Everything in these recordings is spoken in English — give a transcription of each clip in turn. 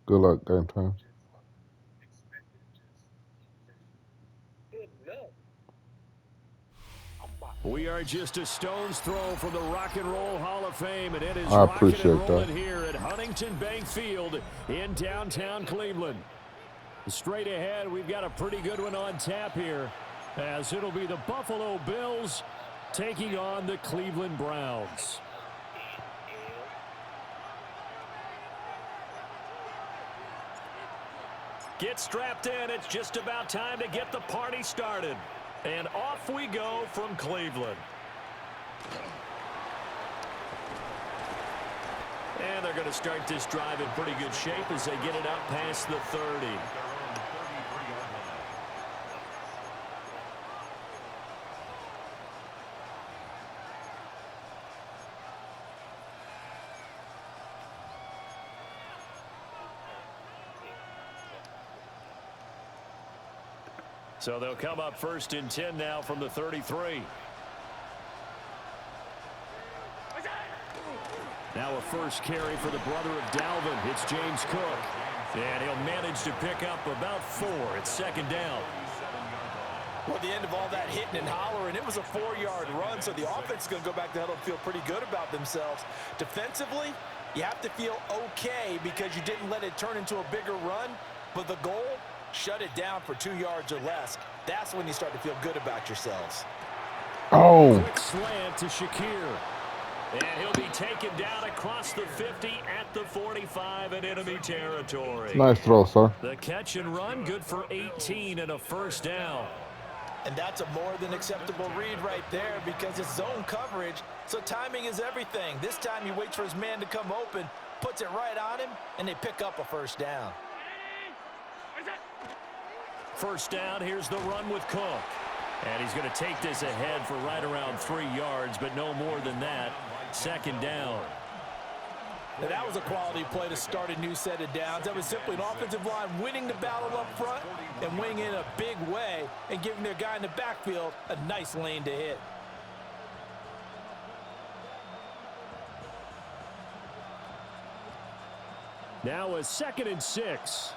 Good luck, game time. We are just a stone's throw from the Rock and Roll Hall of Fame, and it is I rocking and appreciate that. rolling here at Huntington Bank Field in downtown Cleveland. Straight ahead, we've got a pretty good one on tap here, as it'll be the Buffalo Bills taking on the Cleveland Browns. Get strapped in. It's just about time to get the party started. And off we go from Cleveland. And they're going to start this drive in pretty good shape as they get it up past the 30. So they'll come up 1st and 10 now from the 33. Now a first carry for the brother of Dalvin. It's James Cook. And he'll manage to pick up about 4. It's 2nd down. Well, at the end of all that hitting and hollering, it was a 4-yard run, so the offense is going to go back to huddle and feel pretty good about themselves. Defensively, you have to feel okay because you didn't let it turn into a bigger run, but the goal, shut it down for 2 yards or less. That's when you start to feel good about yourselves. Oh. Quick slant to Shakir. And he'll be taken down across the 50 at the 45 in enemy territory. Nice throw, sir. The catch and run, good for 18 and a 1st down. And that's a more than acceptable read right there because it's zone coverage, so timing is everything. This time he waits for his man to come open, puts it right on him, and they pick up a 1st down. 1st down, here's the run with Cook. And he's going to take this ahead for right around 3 yards, but no more than that. 2nd down. Now that was a quality play to start a new set of downs. That was simply an offensive line winning the battle up front and winning in a big way and giving their guy in the backfield a nice lane to hit. Now a 2nd and 6.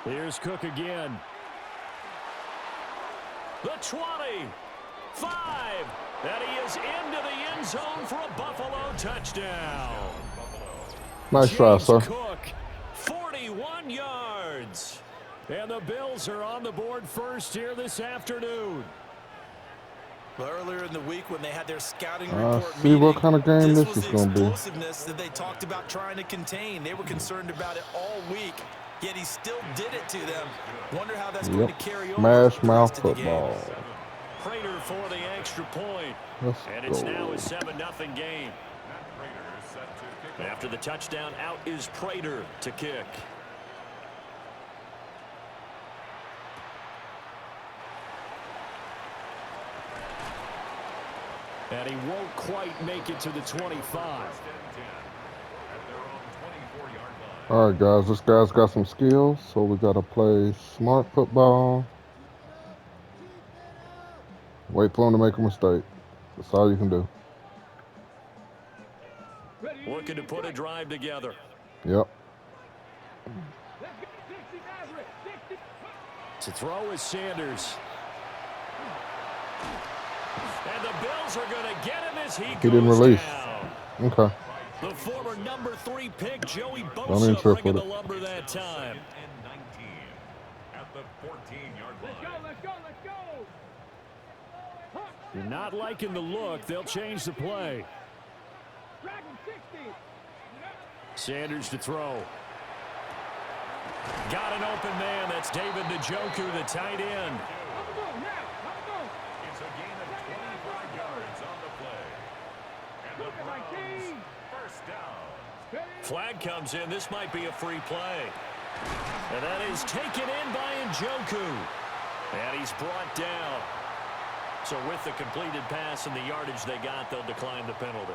Here's Cook again. The 20, 5, and he is into the end zone for a Buffalo touchdown. Nice try, James sir. Cook, 41 yards. And the Bills are on the board first here this afternoon. Well, earlier in the week when they had their scouting report See meeting, what kind of game this this was is the going to be. explosiveness that they talked about trying to contain. They were concerned about it all week, yet he still did it to them. Wonder how that's going to carry over Smash the mouth rest of the game. football. Prater for the extra point. Let's And it's go. now a 7-0 game. After the touchdown, out is Prater to kick. And he won't quite make it to the 25. All right, guys. This guy's got some skills, so we got to play smart football. Wait for him to make a mistake. That's all you can do. Looking to put a drive together. Yep. To throw is Sanders. And the Bills are going to get him as he didn't goes release. down. Okay. The former number 3 pick, Joey Don't even Bosa, trip bringing with the it. lumber that time. If you're not liking the look, they'll change the play. Sanders to throw. Got an open man. That's David Njoku, the tight end. It's a gain of 25 yards on the play. And the Browns, 1st down. Flag comes in. This might be a free play. And that is taken in by Njoku. And he's brought down. So with the completed pass and the yardage they got, they'll decline the penalty.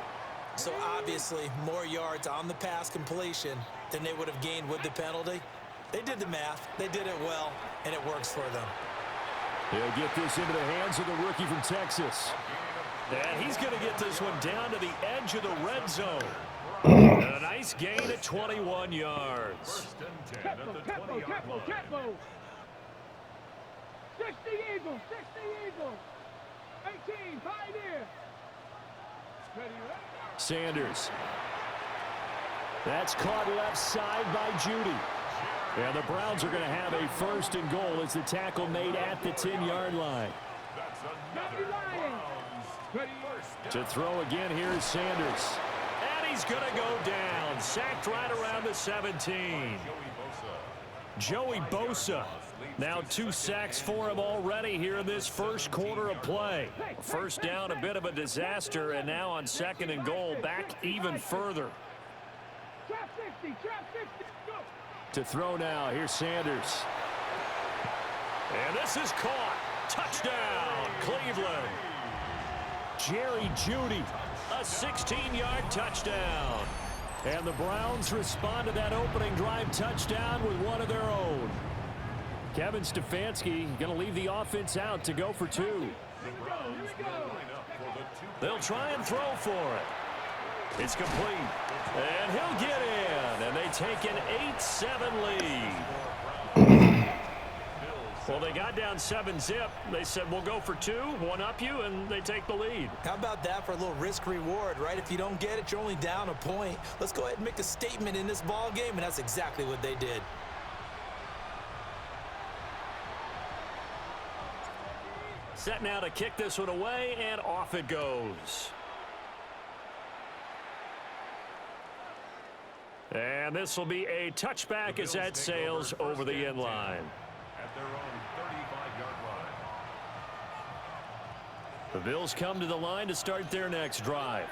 So obviously more yards on the pass completion than they would have gained with the penalty. They did the math. They did it well, and it works for them. He'll get this into the hands of the rookie from Texas. And he's going to get this one down to the edge of the red zone. A nice gain at 21 yards. First and 10 at the 20-yard line. 60 Eagles, 60 Eagles. 18, Pioneer. Sanders. That's caught left side by Judy. And the Browns are going to have a first and goal as the tackle made at the 10-yard line. That's another Browns. To throw again, here is Sanders. And he's going to go down. Sacked right around the 17. Joey Bosa. Now 2 sacks for him already here in this first quarter of play. First down, a bit of a disaster, and now on second and goal, back even further. Trap 60, trap 60, go. To throw now, here's Sanders. And this is caught. Touchdown, Cleveland. Jerry Jeudy, a 16-yard touchdown. And the Browns respond to that opening drive touchdown with one of their own. Kevin Stefanski going to leave the offense out to go for 2. They'll try and throw for it. It's complete. And he'll get in. And they take an 8-7 lead. Well, they got down 7-zip. They said, we'll go for 2, one up you, and they take the lead. How about that for a little risk reward, right? If you don't get it, you're only down a point. Let's go ahead and make a statement in this ball game, and that's exactly what they did. Set now to kick this one away, and off it goes. And this will be a touchback as that sails over the end line. At their own 35-yard line. The Bills come to the line to start their next drive.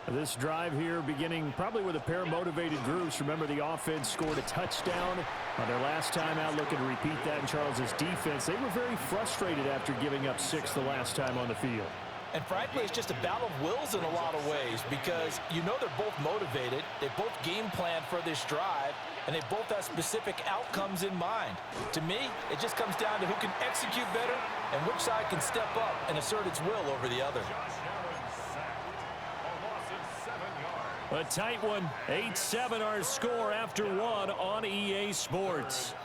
This drive here beginning probably with a pair of motivated groups. Remember, the offense scored a touchdown on their last time out, looking to repeat that in Charles's defense. They were very frustrated after giving up 6 the last time on the field. And frankly, it's just a battle of wills in a lot of ways because you know they're both motivated. They both game plan for this drive, and they both have specific outcomes in mind. To me, it just comes down to who can execute better and which side can step up and assert its will over the other. A tight one, 8-7 our score after 1 on EA Sports.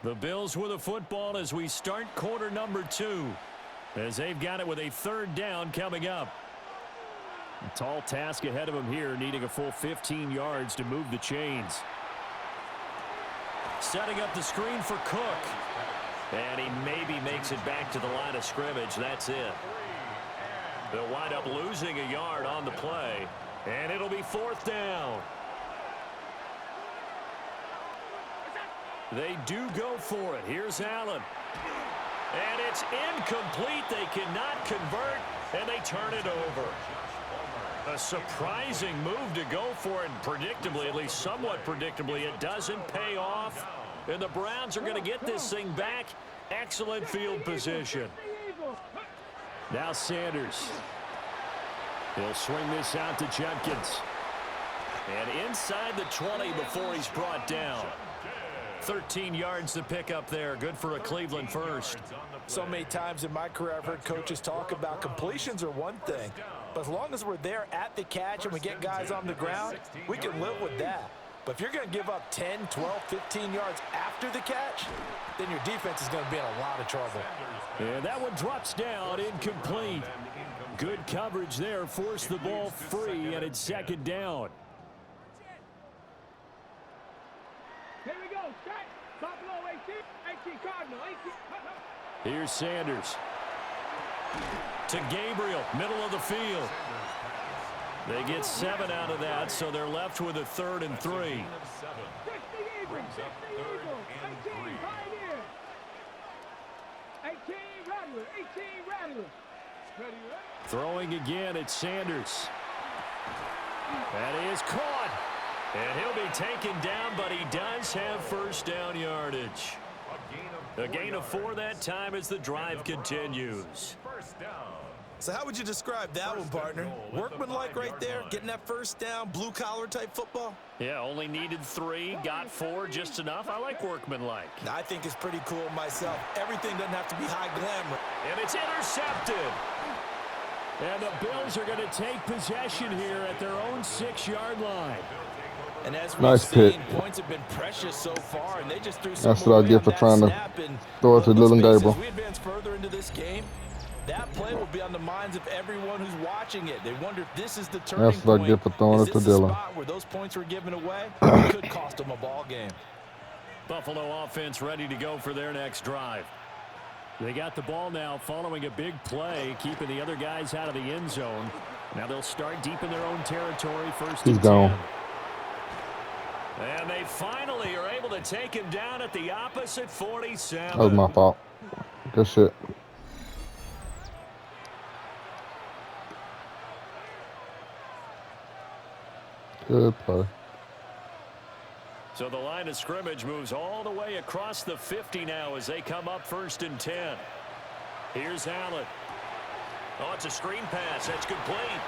The Bills with a football as we start quarter number 2, as they've got it with a 3rd down coming up. A tall task ahead of them here, needing a full 15 yards to move the chains. Setting up the screen for Cook. And he maybe makes it back to the line of scrimmage. That's it. They'll wind up losing a yard on the play, and it'll be 4th down. They do go for it. Here's Allen. And it's incomplete. They cannot convert, and they turn it over. A surprising move to go for it, and predictably, at least somewhat predictably, it doesn't pay off. And the Browns are going to get this thing back. Excellent field position. Now Sanders. He'll swing this out to Jenkins. And inside the 20 before he's brought down. 13 yards to pick up there. Good for a Cleveland first. So many times in my career I've heard coaches talk about completions are one thing. But as long as we're there at the catch and we get guys on the ground, we can live with that. But if you're going to give up 10, 12, 15 yards after the catch, then your defense is going to be in a lot of trouble. And that one drops down, incomplete. Good coverage there, forced the ball free, and it's 2nd down. Here we go, set. Buffalo 18 Cardinal, 18. Here's Sanders. To Gabriel, middle of the field. They get 7 out of that, so they're left with a 3rd and 3. 60 Eagles, 60 Eagles, 18 Pioneer. 18 Rattler, 18 Rattler. Ready, ready? Throwing again at Sanders. That is caught. And he'll be taken down, but he does have 1st down yardage. A gain of 4 that time as the drive continues. 1st down. So how would you describe that one, partner? Workmanlike right there, getting that first down, blue-collar type football? Yeah, only needed 3, got 4, just enough. I like workmanlike. I think it's pretty cool myself. Everything doesn't have to be high glamour. And it's intercepted. And the Bills are going to take possession here at their own 6-yard line. And as we've Nice seen, pick. points have been precious so far, and they just threw That's some what I away get on for that trying to snap. And throw it to let's Dylan face it, Gabriel. as we advance further into this game, that play will be on the minds of everyone who's watching it. They wonder if this is the turning That's what I point. get for throwing Is it to this the Dylan. spot where those points were given away? It could cost them a ball game. Buffalo offense ready to go for their next drive. They got the ball now following a big play, keeping the other guys out of the end zone. Now they'll start deep in their own territory, first He's and 10. gone. And they finally are able to take him down at the opposite 47. That was my fault. Good shit. Good play. So the line of scrimmage moves all the way across the 50 now as they come up first and 10. Here's Allen. Oh, it's a screen pass. That's complete.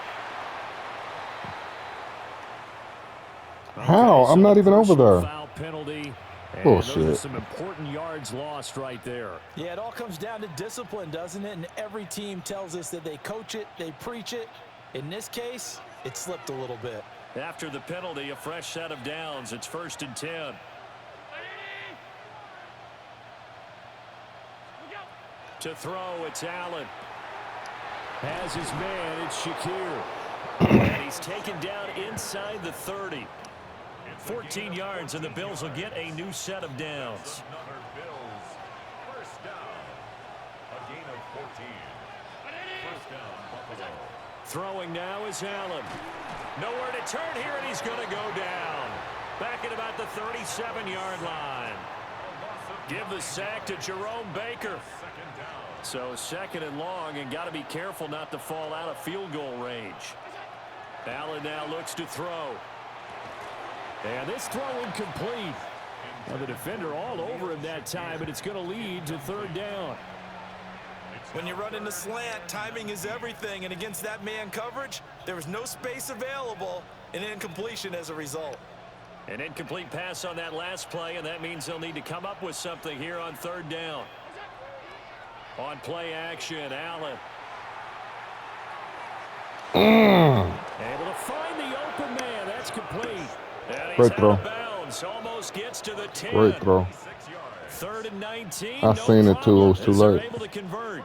How? I'm not even over personal there. Foul penalty. And Bullshit. those are some important yards lost right there. Yeah, it all comes down to discipline, doesn't it? And every team tells us that they coach it, they preach it. In this case, it slipped a little bit. After the penalty, a fresh set of downs. It's first and 10. To throw, it's Allen. Has his man, it's Shakir. And he's taken down inside the 30. 14 yards, and the Bills will get a new set of downs. Another Bills. First down. A gain of 14. First down, Buffalo. Throwing now is Allen. Nowhere to turn here, and he's going to go down. Back at about the 37-yard line. Give the sack to Jerome Baker. Second down. So second and long, and got to be careful not to fall out of field goal range. Allen now looks to throw. And this throw incomplete. Now the defender all over him that time, and it's going to lead to third down. When you run into slant, timing is everything. And against that man coverage, there was no space available, and incompletion as a result. An incomplete pass on that last play, and that means they'll need to come up with something here on third down. On play action, Allen. Able to find the open man. That's complete. And he's Great out throw. of bounds. Almost gets to the 10. Great throw. 3rd and 19. I seen it too. It was too as they're late. able to convert.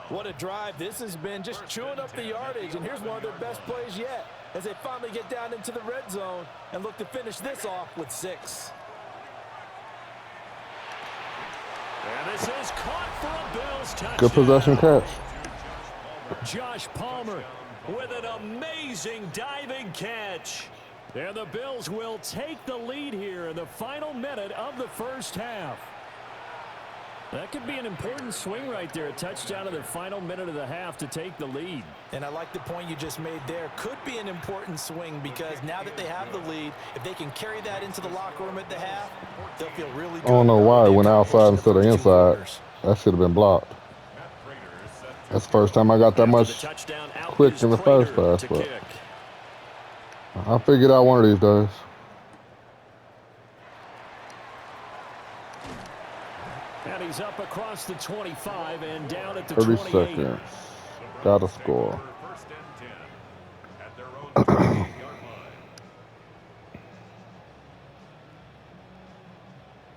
What a drive this has been, just chewing up the yardage. And here's one of their best plays yet, as they finally get down into the red zone and look to finish this off with 6. And this is caught for a Bills touchdown. Good possession catch. Josh Palmer with an amazing diving catch. And the Bills will take the lead here in the final minute of the first half. That could be an important swing right there. A touchdown in the final minute of the half to take the lead. And I like the point you just made there. Could be an important swing because now that they have the lead, if they can carry that into the locker room at the half, they'll feel really good. I don't know why it went outside instead of the first two inside. quarters. That should have been blocked. That's the first time I got that After much the touchdown, out quick is in the first Prater pass, to but kick. I'll figure it out one of these days. And he's up across the 25 and down at the 30 28. seconds. Gotta score. First and 10 at their own 28-yard line.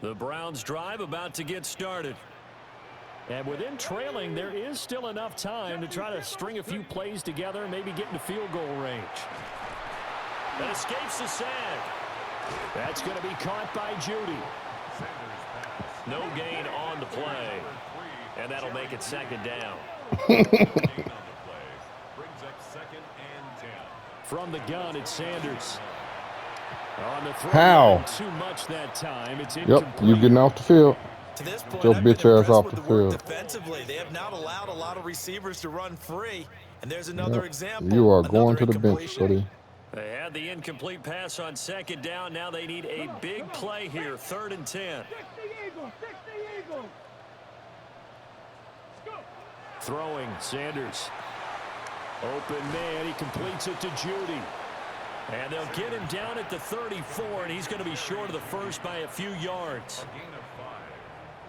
The Browns drive about to get started. And within trailing, there is still enough time to try to string a few plays together, maybe get into field goal range. That escapes the sack. That's going to be caught by Judy. No gain on the play. And that'll make it second down. From the gun, it's Sanders. On the throw, How? not too much that time. It's Yep, incomplete. you getting off the field. To this point, Your I've been bitch ass impressed off with the the work field. defensively. They have not allowed a lot of receivers to run free. And there's another Yep. example. You are another going to the bench, incompletion. buddy. They had the incomplete pass on second down. Now they need a big play here. 3rd and 10. 60 Eagles, 60 Eagles. Go. Throwing, Sanders. Open man, he completes it to Judy. And they'll get him down at the 34, and he's going to be short of the first by a few yards.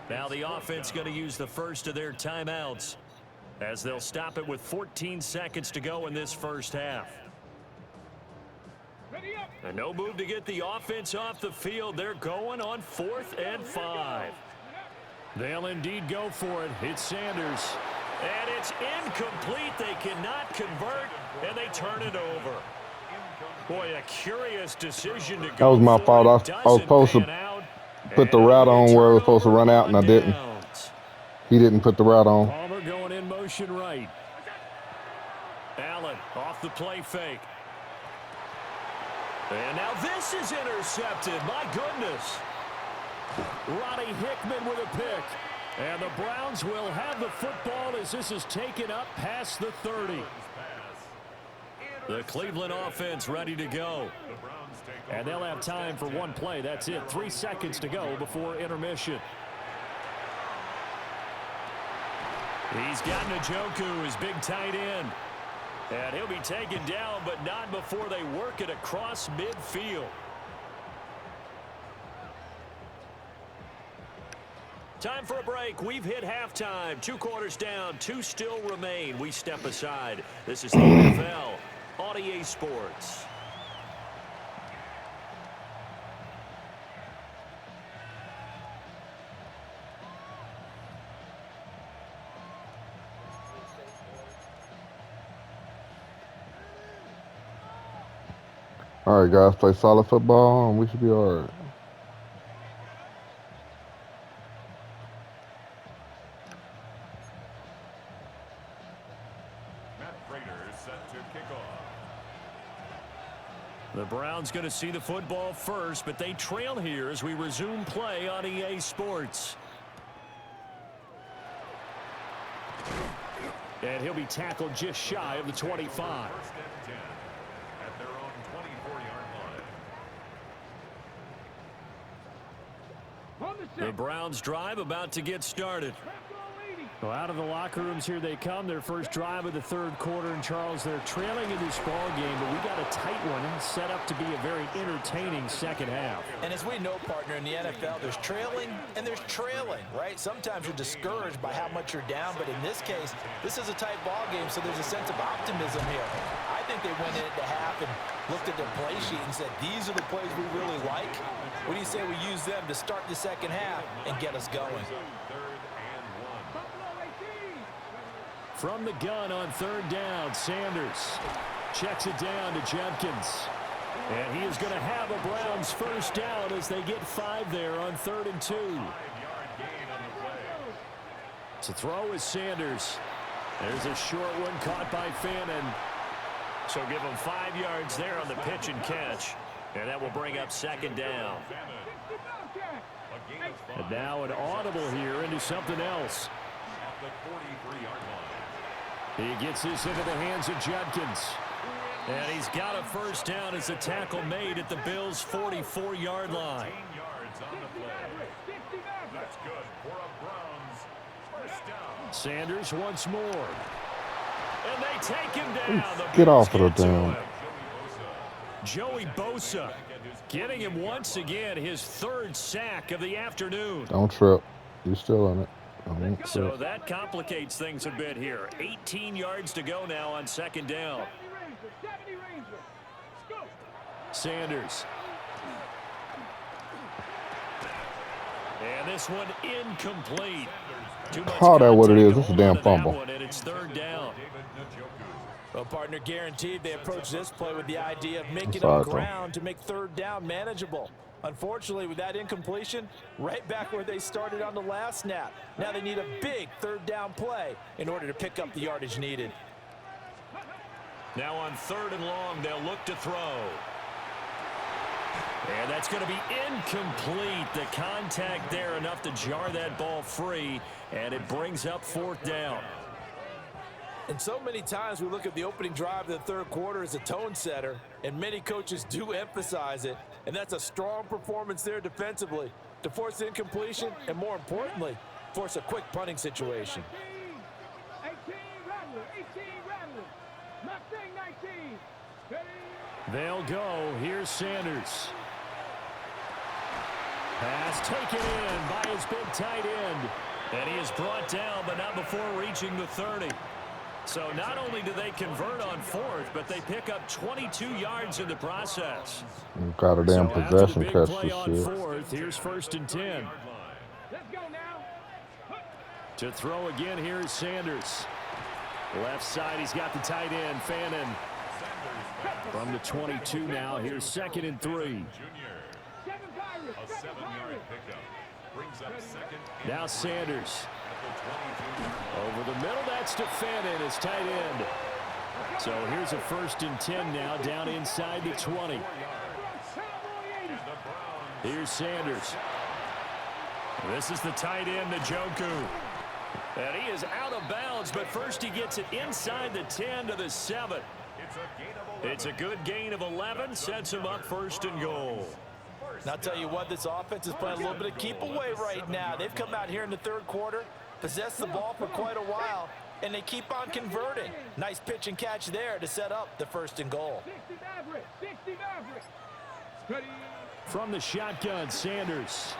Now the offense going to use the first of their timeouts as they'll stop it with 14 seconds to go in this first half. And no move to get the offense off the field. They're going on 4th and 5. They'll indeed go for it. It's Sanders. And it's incomplete. They cannot convert, and they turn it over. Boy, a curious decision to go. That was my fault. I was supposed to put the route on where I was supposed to run out, and I didn't. He didn't put the route on. Palmer going in motion right. Allen off the play fake. And now this is intercepted. My goodness. Roddy Hickman with a pick. And the Browns will have the football as this is taken up past the 30. The Cleveland offense ready to go. And they'll have time for one play. That's it. 3 seconds to go before intermission. He's got Njoku, his big tight end. And he'll be taken down, but not before they work it across midfield. Time for a break. We've hit halftime. 2 quarters down. 2 still remain. We step aside. This is the NFL on EA Sports. All right, guys, play solid football, and we should be all right. The Browns going to see the football first, but they trail here as we resume play on EA Sports. And he'll be tackled just shy of the 25. First and 10 at their own 24-yard line. The Browns drive about to get started. Well, out of the locker rooms here they come. Their first drive of the 3rd quarter. And Charles, they're trailing in this ball game, but we got a tight one set up to be a very entertaining second half. And as we know, partner, in the NFL, there's trailing and there's trailing, right? Sometimes you're discouraged by how much you're down, but in this case, this is a tight ball game, so there's a sense of optimism here. I think they went into half and looked at their play sheet and said, these are the plays we really like. What do you say we use them to start the second half and get us going? From the gun on 3rd down, Sanders checks it down to Jenkins. And he is going to have a Browns first down as they get 5 there on 3rd and 2. To throw is Sanders. There's a short one caught by Finn, and so give him 5 yards there on the pitch and catch. And that will bring up 2nd down. And now an audible here into something else. He gets this into the hands of Judkins. And he's got a first down as the tackle made at the Bills' 44-yard line. That's good for a Browns first down. Sanders once more. And they take him down. Get off of the damn. Joey Bosa getting him once again his 3rd sack of the afternoon. Don't trip. You're still in it. So that complicates things a bit here. 18 yards to go now on 2nd down. Sanders. And this one incomplete. Call that what it is. This is a damn fumble. And it's 3rd down. Well, partner, guaranteed they approach this play with the idea of making up ground to make 3rd down manageable. Unfortunately, with that incompletion, right back where they started on the last snap. Now they need a big 3rd down play in order to pick up the yardage needed. Now on 3rd and long, they'll look to throw. And that's going to be incomplete. The contact there enough to jar that ball free, and it brings up 4th down. And so many times we look at the opening drive of the 3rd quarter as a tone setter, and many coaches do emphasize it. And that's a strong performance there defensively to force incompletion and, more importantly, force a quick punting situation. 18 Rattler. thing, 19. Ready? They'll go. Here's Sanders. Pass taken in by his big tight end. And he is brought down, but not before reaching the 30. So not only do they convert on fourth, but they pick up 22 yards in the process. Got a damn So after the possession big catch play this on shit. fourth, here's 1st and 10. Let's go now. To throw again, here's Sanders. Left side, he's got the tight end, Fannin. From the 22 now, here's 2nd and 3. Seven Pirates. A 7-yard pickup brings up 2nd. Now Sanders. Over the middle, that's to Fannin, his tight end. So here's a 1st and 10 now, down inside the 20. Here's Sanders. This is the tight end, Njoku. And he is out of bounds, but first he gets it inside the 10 to the 7. It's a good gain of 11, sets him up 1st and goal. And I'll tell you what, this offense is playing a little bit of keep away right now. They've come out here in the 3rd quarter, possessed the ball for quite a while, and they keep on converting. Nice pitch and catch there to set up the 1st and goal. 60 Maverick. 60 Maverick. Ready? From the shotgun, Sanders.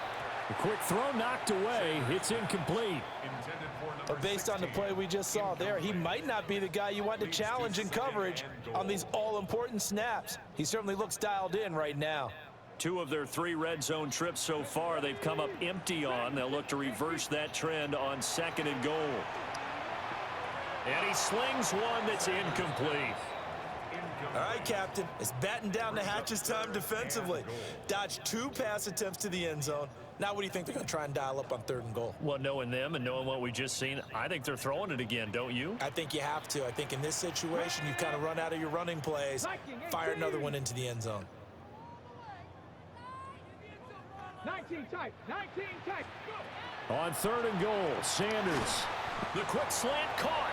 A quick throw knocked away. It's incomplete. But based on the play we just saw there, he might not be the guy you want to challenge in coverage on these all-important snaps. He certainly looks dialed in right now. 2 of their 3 red zone trips so far they've come up empty on. They'll look to reverse that trend on 2nd and goal. And he slings one that's incomplete. All right, Captain, it's batten down the hatches time defensively. Dodged 2 pass attempts to the end zone. Now what do you think they're going to try and dial up on 3rd and goal? Well, knowing them and knowing what we just seen, I think they're throwing it again, don't you? I think you have to. I think in this situation, you've kind of run out of your running plays. Fire another one into the end zone. 19 tight. 19 tight. Go. On 3rd and goal, Sanders. The quick slant caught.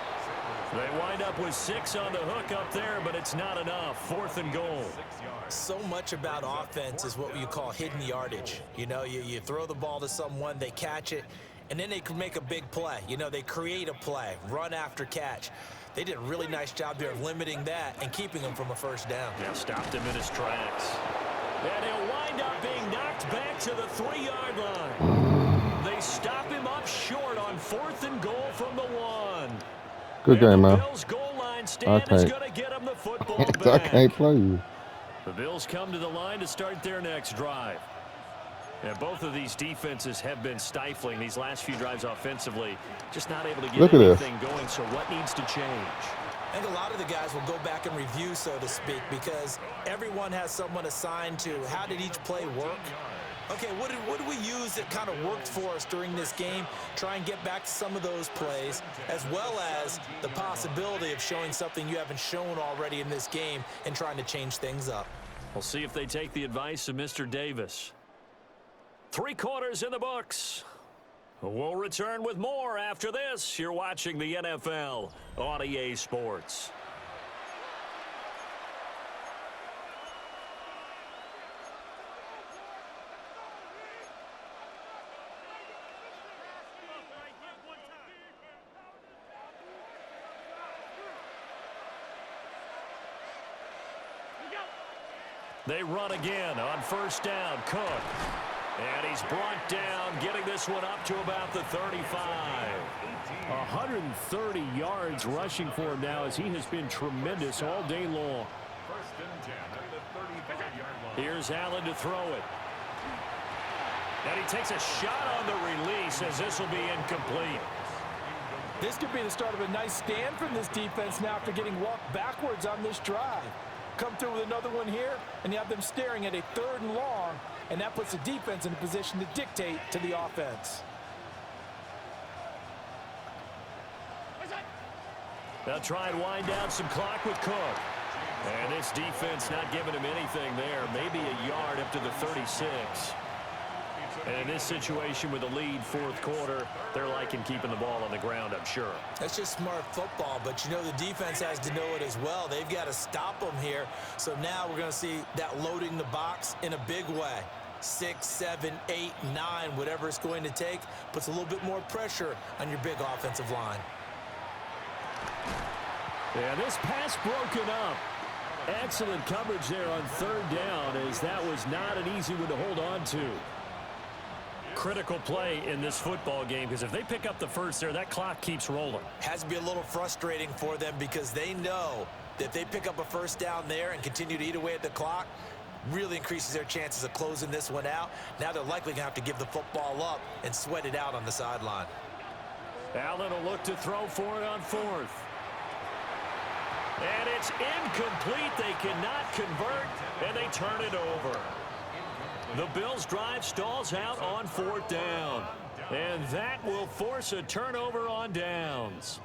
They wind up with 6 on the hook up there, but it's not enough. 4th and goal. So much about offense is what you call hidden yardage. You know, you throw the ball to someone, they catch it, and then they can make a big play. You know, they create a play, run after catch. They did a really nice job there of limiting that and keeping him from a 1st down. Yeah, stopped him in his tracks. And he'll wind up being knocked back to the 3-yard line. They stop him up short on 4th and goal from the 1. Good game, man. Bills goal line stand is going to get him the football back. I can't play you. The Bills come to the line to start their next drive. And both of these defenses have been stifling these last few drives offensively. Just not able to get anything going, so what needs to change? I think a lot of the guys will go back and review, so to speak, because everyone has someone assigned to how did each play work. Okay, what did we use that kind of worked for us during this game? Try and get back to some of those plays, as well as the possibility of showing something you haven't shown already in this game and trying to change things up. We'll see if they take the advice of Mr. Davis. 3 quarters in the books. We'll return with more after this. You're watching the NFL on EA Sports. They run again on 1st down. Cook. And he's brought down, getting this one up to about the 35. 130 yards rushing for him now as he has been tremendous all day long. 1st and 10 at the 35-yard line. Here's Allen to throw it. And he takes a shot on the release as this will be incomplete. This could be the start of a nice stand from this defense now after getting walked backwards on this drive. Come through with another one here, and you have them staring at a 3rd and long, and that puts the defense in a position to dictate to the offense. They'll try and wind down some clock with Cook. And this defense not giving him anything there. Maybe a yard up to the 36. And in this situation with a lead 4th quarter, they're liking keeping the ball on the ground, I'm sure. That's just smart football, but you know the defense has to know it as well. They've got to stop them here. So now we're going to see that loading the box in a big way. 6, 7, 8, 9, whatever it's going to take, puts a little bit more pressure on your big offensive line. And this pass broken up. Excellent coverage there on third down, as that was not an easy one to hold on to. Critical play in this football game, because if they pick up the first there, that clock keeps rolling. Has to be a little frustrating for them, because they know that if they pick up a first down there and continue to eat away at the clock, really increases their chances of closing this one out. Now they're likely going to have to give the football up and sweat it out on the sideline. Allen will look to throw for it on fourth. And it's incomplete. They cannot convert, and they turn it over. The Bills' drive stalls out on fourth down. And that will force a turnover on downs.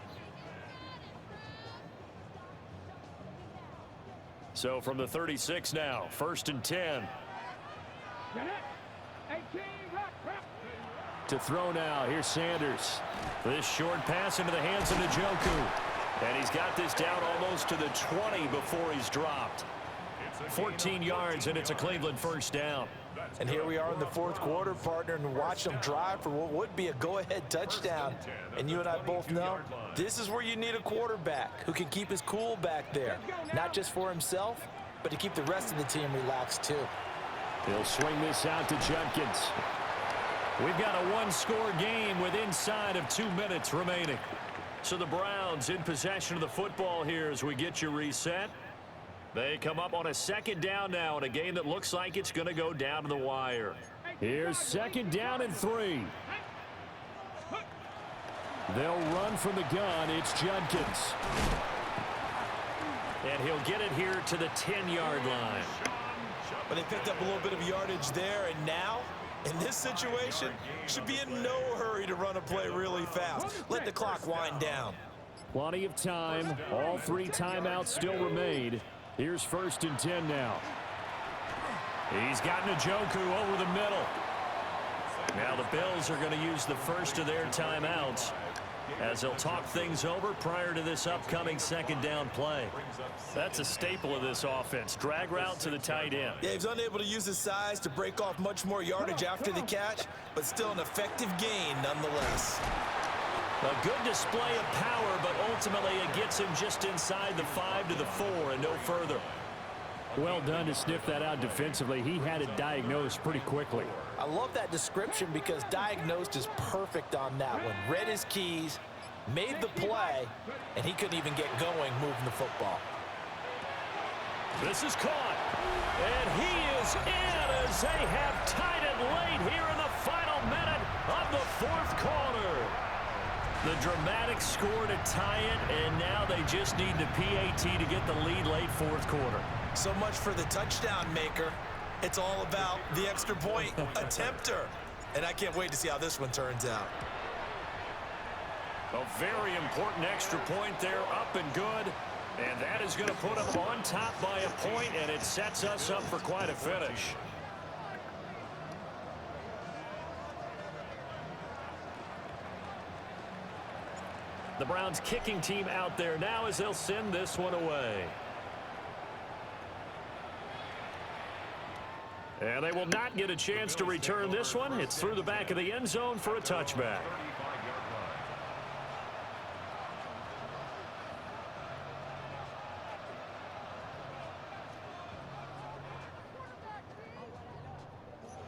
So from the 36 now, 1st and 10. To throw now, here's Sanders. This short pass into the hands of Njoku. And he's got this down almost to the 20 before he's dropped. 14 yards, and it's a Cleveland first down. And here we are in the fourth quarter, partner, and watch them drive for what would be a go-ahead touchdown. And you and I both know this is where you need a quarterback who can keep his cool back there, not just for himself, but to keep the rest of the team relaxed too. He'll swing this out to Judkins. We've got a one-score game with inside of 2 minutes remaining. So the Browns in possession of the football here as we get you reset. They come up on a second down now in a game that looks like it's going to go down to the wire. Here's 2nd down and 3. They'll run from the gun. It's Judkins. And he'll get it here to the 10-yard line. But they picked up a little bit of yardage there, and now, in this situation, should be in no hurry to run a play really fast. Let the clock wind down. Plenty of time. All 3 timeouts still remain. Here's 1st and 10 now. He's got Njoku over the middle. Now the Bills are going to use the first of their timeouts as they'll talk things over prior to this upcoming 2nd down play. That's a staple of this offense. Drag route to the tight end. Yeah, he's unable to use his size to break off much more yardage after the catch, but still an effective gain nonetheless. A good display of power, but ultimately it gets him just inside the 5 to the 4 and no further. Well done to sniff that out defensively. He had it diagnosed pretty quickly. I love that description because diagnosed is perfect on that one. Read his keys, made the play, and he couldn't even get going moving the football. This is caught, and he is in as they have tied it late here in the final minute of the 4th quarter. The dramatic score to tie it, and now they just need the PAT to get the lead late 4th quarter. So much for the touchdown maker. It's all about the extra point attempter. And I can't wait to see how this one turns out. A very important extra point there, up and good. And that is going to put them on top by a point, and it sets us up for quite a finish. The Browns kicking team out there now as they'll send this one away. And they will not get a chance to return this one. It's through the back of the end zone for a touchback.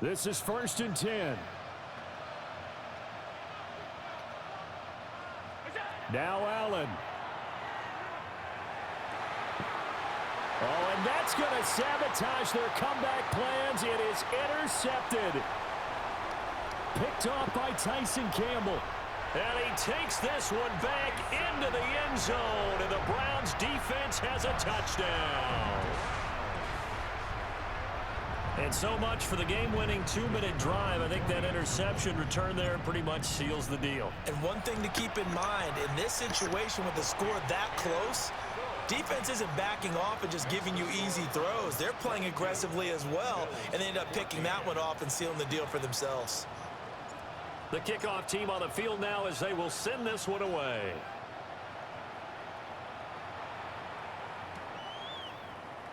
This is 1st and 10. Now Allen. Oh, and that's going to sabotage their comeback plans. It is intercepted. Picked off by Tyson Campbell. And he takes this one back into the end zone. And the Browns defense has a touchdown. And so much for the game-winning 2-minute drive. I think that interception return there pretty much seals the deal. And one thing to keep in mind, in this situation with the score that close, defense isn't backing off and just giving you easy throws. They're playing aggressively as well, and they end up picking that one off and sealing the deal for themselves. The kickoff team on the field now as they will send this one away.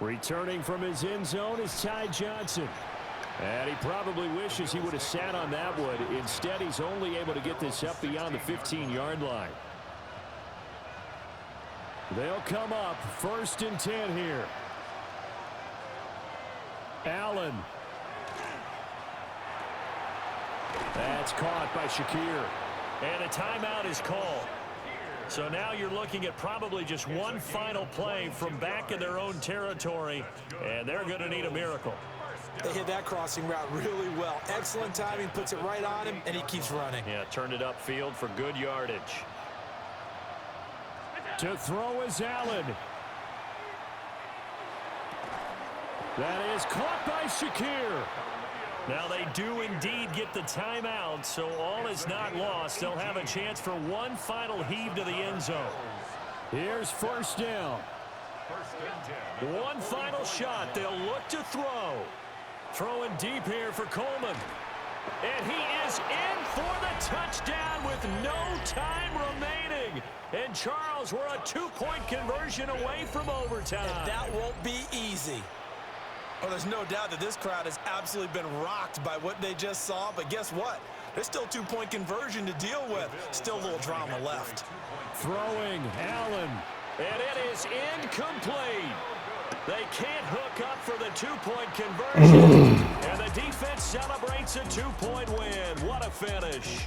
Returning from his end zone is Ty Johnson. And he probably wishes he would have sat on that one. Instead, he's only able to get this up beyond the 15-yard line. They'll come up 1st and 10 here. Allen. That's caught by Shakir. And a timeout is called. So now you're looking at probably just one final play from back in their own territory, and they're going to need a miracle. They hit that crossing route really well. Excellent timing, puts it right on him, and he keeps running. Yeah, turned it upfield for good yardage. To throw is Allen. That is caught by Shakir. Now they do indeed get the timeout, so all is not lost. They'll have a chance for one final heave to the end zone. Here's 1st down. One final shot. They'll look to throw. Throwing deep here for Coleman. And he is in for the touchdown with no time remaining. And Charles, we're a 2-point conversion away from overtime. And that won't be easy. Well, there's no doubt that this crowd has absolutely been rocked by what they just saw. But guess what? There's still 2-point conversion to deal with. Still a little drama left. Throwing Allen. And it is incomplete. They can't hook up for the 2-point conversion. And the defense celebrates a 2-point win. What a finish.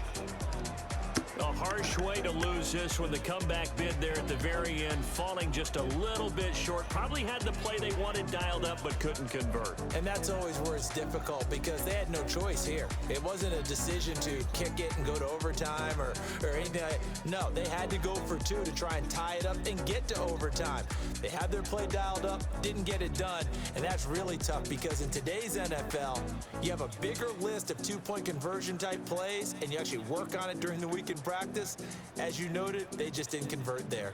A harsh way to lose this when the comeback bid there at the very end, falling just a little bit short. Probably had the play they wanted dialed up but couldn't convert. And that's always where it's difficult because they had no choice here. It wasn't a decision to kick it and go to overtime or anything like that. No, they had to go for 2 to try and tie it up and get to overtime. They had their play dialed up, didn't get it done, and that's really tough because in today's NFL, you have a bigger list of 2-point conversion type plays and you actually work on it during the week in practice. As you noted, they just didn't convert there.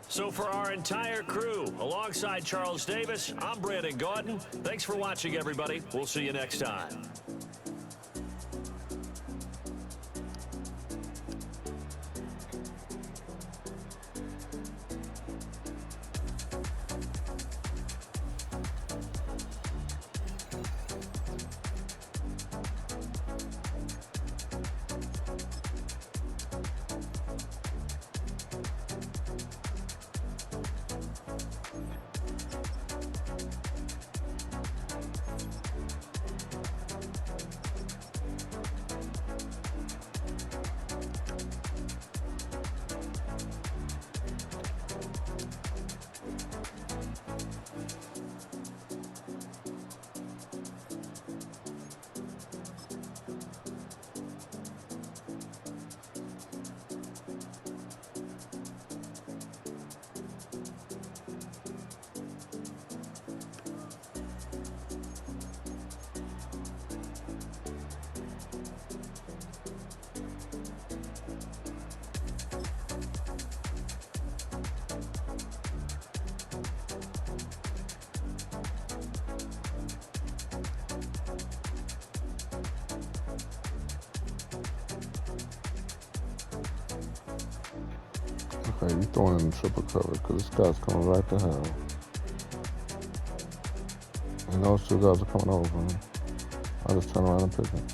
So for our entire crew, alongside Charles Davis, I'm Brandon Gaudin. Thanks for watching, everybody. We'll see you next time. Okay, you throwing in triple cover because this guy's coming right to hell. And those 2 guys are coming over, man. I just turn around and pick him.